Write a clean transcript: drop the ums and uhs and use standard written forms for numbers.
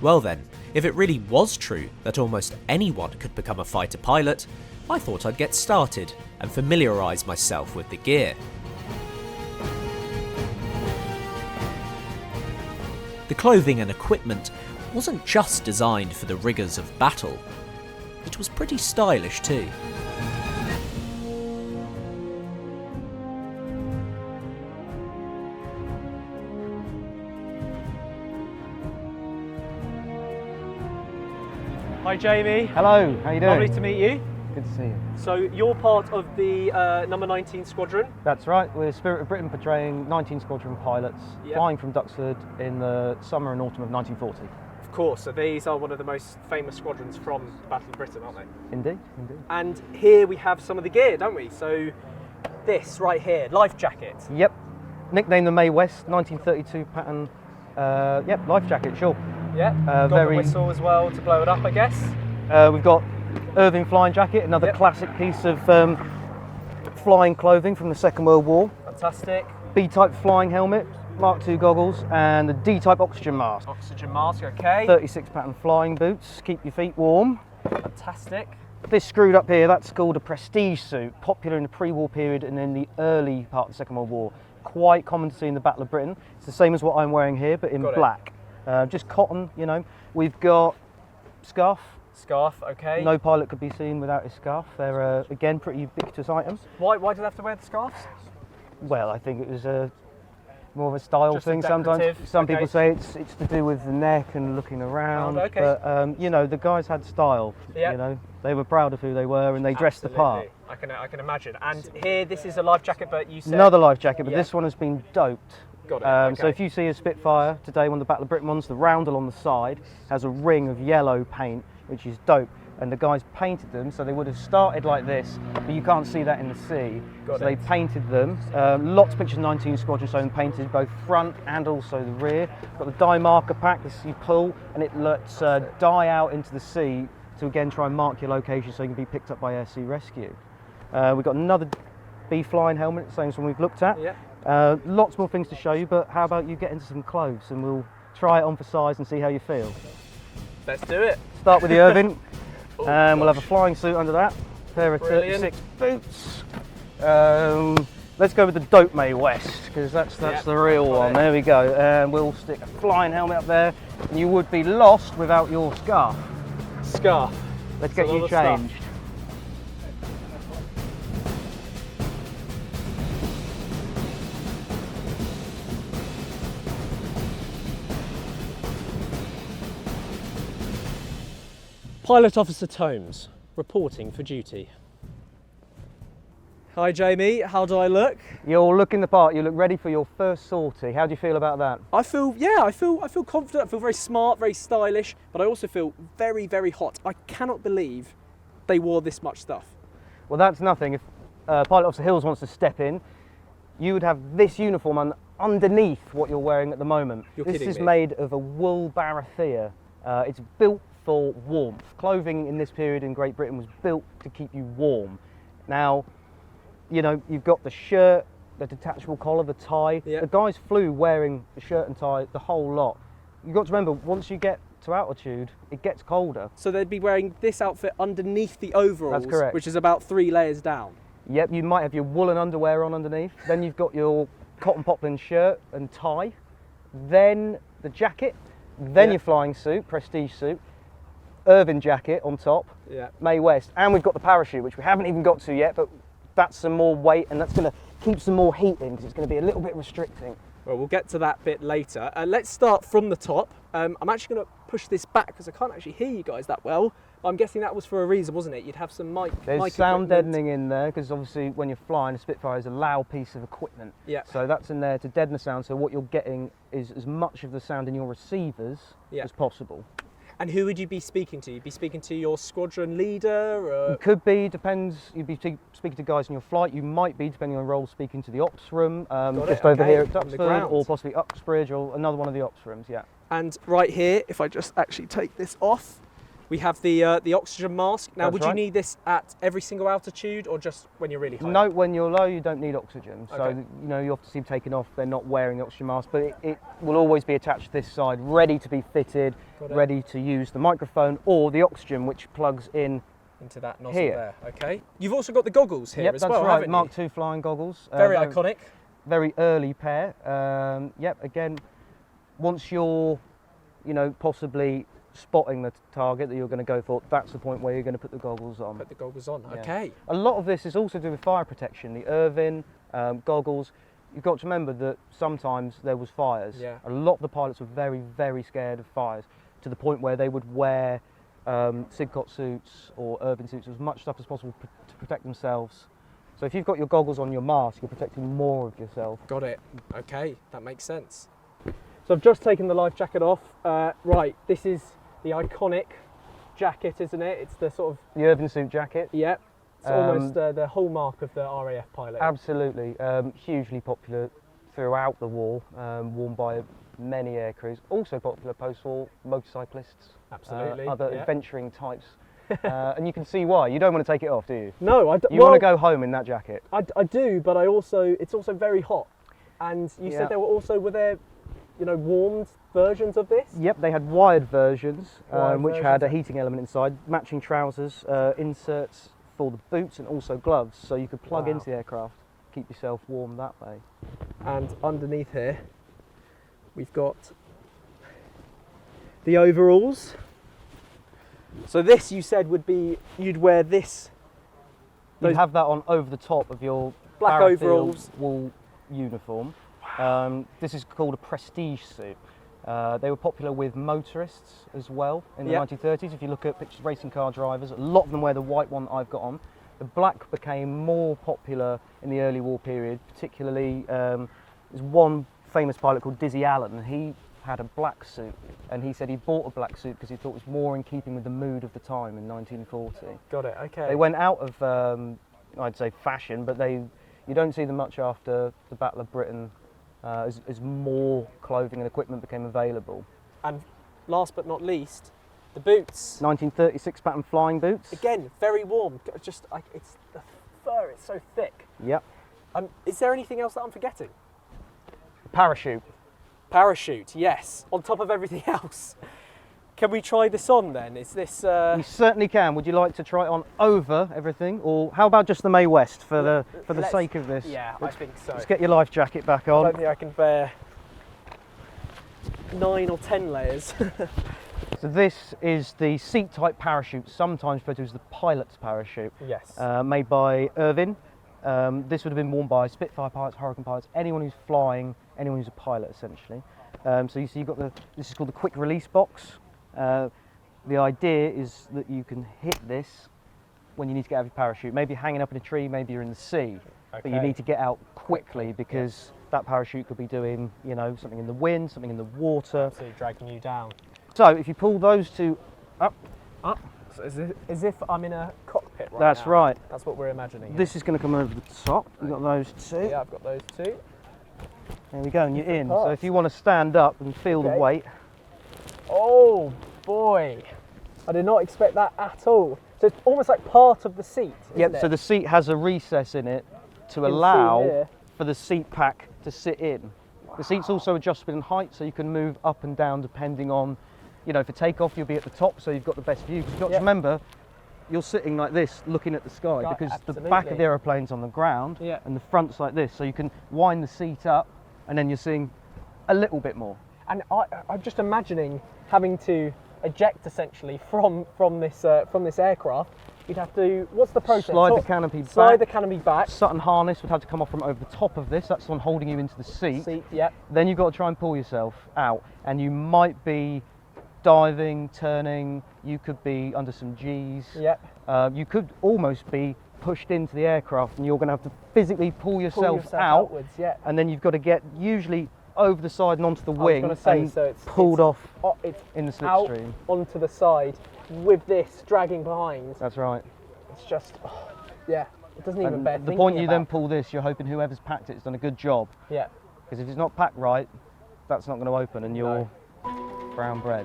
Well then, if it really was true that almost anyone could become a fighter pilot, I thought I'd get started and familiarise myself with the gear. The clothing and equipment wasn't just designed for the rigours of battle, it was pretty stylish too. Hi Jamie. Hello, how you doing? Lovely to meet you. Good to see you. So you're part of the number 19 squadron? That's right, we're Spirit of Britain portraying 19 squadron pilots flying from Duxford in the summer and autumn of 1940. Of course, so these are one of the most famous squadrons from the Battle of Britain, aren't they? Indeed, indeed. And here we have some of the gear, don't we? So this right here, life jacket. Yep, nicknamed the Mae West 1932 pattern, life jacket, sure. Yeah, got the whistle as well to blow it up, I guess. We've got Irving flying jacket, another classic piece of flying clothing from the Second World War. Fantastic. B-type flying helmet, Mark II goggles, and the D-type oxygen mask. Oxygen mask, okay. 36 pattern flying boots, keep your feet warm. Fantastic. This screwed up here, that's called a prestige suit, popular in the pre-war period and in the early part of the Second World War. Quite common to see in the Battle of Britain. It's the same as what I'm wearing here, but in black. Just cotton, you know. We've got scarf. Scarf, okay. No pilot could be seen without his scarf. They're, again, pretty ubiquitous items. Why do they have to wear the scarves? Well, I think it was more of a style thing sometimes. Some Some people say it's to do with the neck and looking around. But, you know, the guys had style. Yep. You know, they were proud of who they were and they dressed the part. I can imagine. And here, this is a life jacket, but you said... Another life jacket, but this one has been doped. Got it, okay. So if you see a Spitfire today, one of the Battle of Britain ones, the roundel on the side has a ring of yellow paint, which is dope. And the guys painted them, so they would have started like this, but you can't see that in the sea. So they painted them. Lots of pictures of 19 Squadron Stone painted, both front and also the rear. Got the dye marker pack, this you pull, and it lets dye out into the sea to again try and mark your location so you can be picked up by air sea rescue. We've got another B flying helmet, same as one we've looked at. Lots more things to show you, but how about you get into some clothes and we'll try it on for size and see how you feel. Let's do it. Start with the Irving, and we'll have a flying suit under that, pair of 36 boots. Let's go with the dope Mae West, because that's the real one. There we go. And we'll stick a flying helmet up there, and you would be lost without your scarf. Scarf. Let's get you changed. Pilot Officer Tomes, reporting for duty. Hi Jamie, how do I look? You're looking the part, you look ready for your first sortie. How do you feel about that? I feel confident, I feel very smart, very stylish, but I also feel very, very hot. I cannot believe they wore this much stuff. Well, that's nothing. If Pilot Officer Hills wants to step in, you would have this uniform underneath what you're wearing at the moment. This is made of a wool barathea. It's built for warmth. Clothing in this period in Great Britain was built to keep you warm. Now, you know, you've got the shirt, the detachable collar, the tie. The guys flew wearing the shirt and tie, the whole lot. You've got to remember, once you get to altitude, it gets colder. So they'd be wearing this outfit underneath the overalls, that's correct, which is about 3 layers down. Yep, you might have your woolen underwear on underneath. Then you've got your cotton poplin shirt and tie. Then the jacket. Then your flying suit, prestige suit. Irving jacket on top, Mae West, and we've got the parachute, which we haven't even got to yet, but that's some more weight and that's going to keep some more heat in because it's going to be a little bit restricting. Well, we'll get to that bit later. Let's start from the top. I'm actually going to push this back because I can't actually hear you guys that well. I'm guessing that was for a reason, wasn't it? You'd have some mic sound deadening in there because obviously when you're flying, a Spitfire is a loud piece of equipment. So that's in there to deaden the sound, so what you're getting is as much of the sound in your receivers as possible. And who would you be speaking to? You'd be speaking to your squadron leader? Or? You could be, depends. You'd be speaking to guys in your flight. You might be, depending on role, speaking to the ops room, just over here at Duxford, or possibly Uxbridge, or another one of the ops rooms, And right here, if I just actually take this off, We have the oxygen mask. Now, That's would you right. need this at every single altitude or just when you're really high? No, when you're low, you don't need oxygen. So, Okay. you know, you often see them taken off, they're not wearing the oxygen mask, but it will always be attached to this side, ready to be fitted, Got it. ready to use the microphone or the oxygen, which plugs in. Into that nozzle Here. there. Okay. You've also got the goggles here Yep, as that's well, right. haven't Mark you? II flying goggles. Very they're iconic. Very early pair. Yep, again, once you're, you know, possibly spotting the target that you're going to go for, that's the point where you're going to put the goggles on. Put the goggles on. Yeah. Okay. A lot of this is also to do with fire protection. The Irvine goggles, you've got to remember that sometimes there was fires. Yeah. A lot of the pilots were very, very scared of fires, to the point where they would wear Sigcot suits or Irvine suits, as much stuff as possible to protect themselves. So if you've got your goggles on your mask, you're protecting more of yourself. Got it. Okay, that makes sense. So I've just taken the life jacket off. Right, this is the iconic jacket, isn't it? It's the sort of... The Irvine suit jacket. Yep. It's almost the hallmark of the RAF pilot. Absolutely. Hugely popular throughout the war, worn by many air crews. Also popular post-war motorcyclists. Absolutely. Other yeah. adventuring types. And you can see why. You don't want to take it off, do you? No, I You want to go home in that jacket. I do, but it's also very hot. And you Yeah. said were there, you know, warmed versions of this? Yep, they had wired versions, Wired which had a versions. heating element inside, matching trousers, inserts for the boots, and also gloves, so you could plug Wow. into the aircraft, keep yourself warm that way. And underneath here, we've got the overalls. So this, you said, would be, you'd wear this, You Those- have that on over the top of your Black parafield overalls. wool uniform. This is called a prestige suit. They were popular with motorists as well in the Yep. 1930s. If you look at pictures of racing car drivers, a lot of them wear the white one that I've got on. The black became more popular in the early war period, particularly there's one famous pilot called Dizzy Allen, and he had a black suit, and he said he bought a black suit because he thought it was more in keeping with the mood of the time in 1940. got it, okay. They went out of, I'd say, fashion, but you don't see them much after the Battle of Britain, as more clothing and equipment became available. And last but not least, the boots. 1936 pattern flying boots. Again, very warm. Just, it's the fur, it's so thick. Yep. Is there anything else that I'm forgetting? Parachute. Parachute, yes. On top of everything else. Can we try this on then? Is this... You certainly can. Would you like to try it on over everything, or how about just the Mae West for the Let's- sake of this? Yeah, I think so. Let's get your life jacket back I on. don't think I can bear 9 or 10 layers. So this is the seat type parachute, sometimes referred to as the pilot's parachute, Yes. made by Irvine. This would have been worn by Spitfire pilots, Hurricane pilots, anyone who's flying, anyone who's a pilot essentially. So you see you've got this is called the quick release box. The idea is that you can hit this when you need to get out of your parachute. Maybe you're hanging up in a tree, maybe you're in the sea, but you Okay. need to get out quickly because that parachute could be doing, you know, something in the wind, something in the water. So dragging you down. So if you pull those two up, So as if I'm in a cockpit right that's now. right. That's what we're imagining. here. This is going to come over the top. You've got those two. Yeah, I've got those two. There we go, and you're in. So parts. if you want to stand up and feel the Okay. weight, Oh boy, I did not expect that at all. So it's almost like part of the seat. yep. isn't So it? the seat has a recess in it to can see allow here. for the seat pack to sit in. The seat's also adjustable in height, so you can move up and down depending on, you know, for takeoff you'll be at the top, so you've got the best view. 'Cause you've got Yep. to remember, you're sitting like this, looking at the sky, Right, because the back of absolutely. the aeroplane's on the ground, Yeah. and the front's like this, so you can wind the seat up, and then you're seeing a little bit more. And I'm just imagining having to eject essentially from this aircraft. You'd have to. What's the process? Slide the Top- canopy Slide back. the canopy back. Sutton harness would have to come off from over the top of this. That's the one holding you into the seat. Yep. Then you've got to try and pull yourself out, and you might be diving, turning. You could be under some G's. Yep. You could almost be pushed into the aircraft, and you're going to have to physically pull yourself, out, outwards. Yeah. and then you've got to get usually over the side and onto the wing gonna say, and so it's pulled off It's in the out slipstream. onto the side with this dragging behind. That's right. It's just, yeah. It doesn't even And bear the thinking point you then about. pull this, you're hoping whoever's packed it has done a good job. Yeah. Because if it's not packed right, that's not going to open, and you're No. brown bread.